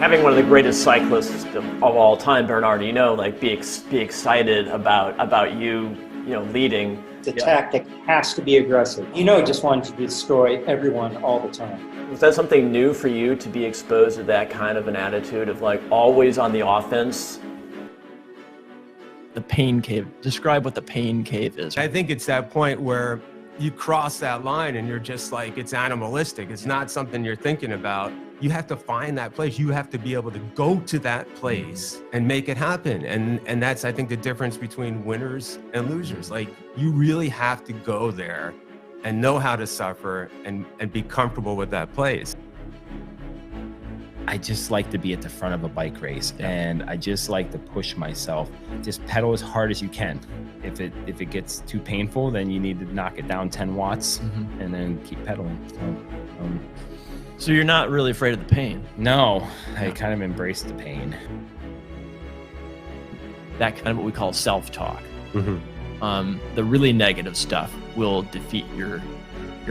Having one of the greatest cyclists of all time, Bernard, like be excited about you leading. The tactic has to be aggressive. Just wanted to destroy everyone all the time. Was that something new for you to be exposed to that kind of an attitude of like always on the offense? The pain cave. Describe what the pain cave is. I think it's that point where you cross that line and you're just like, it's animalistic. It's not something you're thinking about. You have to find that place. You have to be able to go to that place and make it happen. And that's, I think, the difference between winners and losers. Like, you really have to go there and know how to suffer and be comfortable with that place. I just like to be at the front of a bike race, and I just like to push myself. Just pedal as hard as you can. If it gets too painful, then you need to knock it down 10 watts and then keep pedaling. So you're not really afraid of the pain? No, I kind of embrace the pain. That kind of what we call self-talk. The really negative stuff will defeat your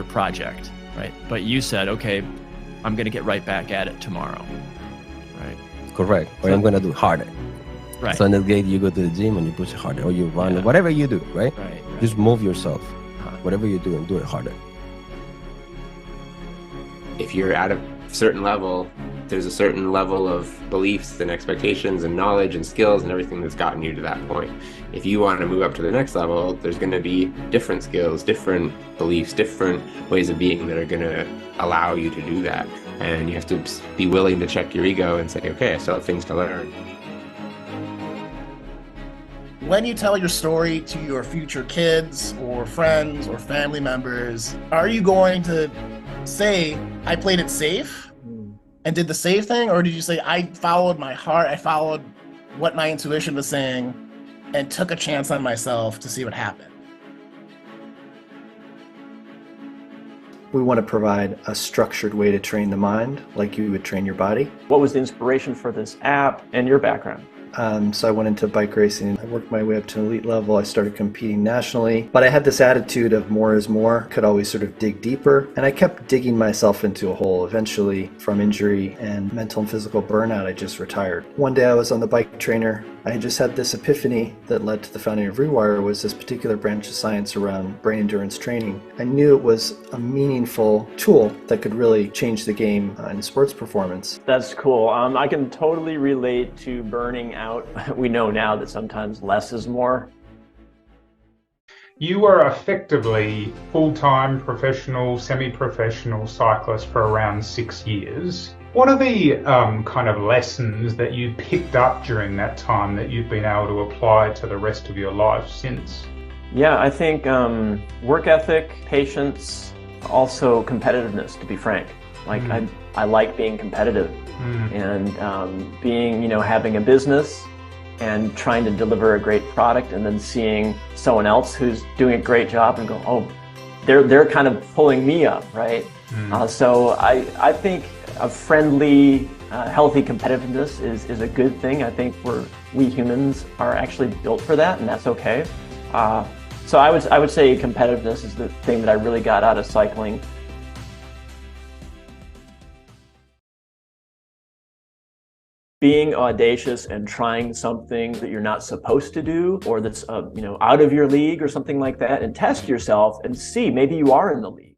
project, right? But you said, okay, I'm going to get right back at it tomorrow, right? Correct. Or I'm going to do harder. Right. So in the gate, you go to the gym and you push harder, or you run, whatever you do, right? Right. Just move yourself. Whatever you're doing, do it harder. If you're at a certain level, there's a certain level of beliefs and expectations and knowledge and skills and everything that's gotten you to that point. If you want to move up to the next level, there's going to be different skills, different beliefs, different ways of being that are going to allow you to do that. And you have to be willing to check your ego and say, okay, I still have things to learn. When you tell your story to your future kids or friends or family members, are you going to say, I played it safe and did the safe thing? Or did you say, I followed my heart, I followed what my intuition was saying and took a chance on myself to see what happened? We want to provide a structured way to train the mind, like you would train your body. What was the inspiration for this app and your background? So I went into bike racing. I worked my way up to an elite level. I started competing nationally, but I had this attitude of more is more, could always sort of dig deeper. And I kept digging myself into a hole. Eventually, from injury and mental and physical burnout, I just retired. One day I was on the bike trainer. I had just had this epiphany that led to the founding of Rewire, was this particular branch of science around brain endurance training. I knew it was a meaningful tool that could really change the game in sports performance. That's cool. I can totally relate to burning out. We know now that sometimes less is more. You were effectively full-time professional, semi-professional cyclist for around 6 years. What are the kind of lessons that you picked up during that time that you've been able to apply to the rest of your life since? Yeah, I think work ethic, patience, also competitiveness, to be frank. Like I like being competitive and being, having a business and trying to deliver a great product and then seeing someone else who's doing a great job and go, oh, they're kind of pulling me up, right? So I think a friendly, healthy competitiveness is a good thing. I think we humans are actually built for that, and that's okay. So I would say competitiveness is the thing that I really got out of cycling. Being audacious and trying something that you're not supposed to do, or that's out of your league or something like that, and test yourself and see maybe you are in the league.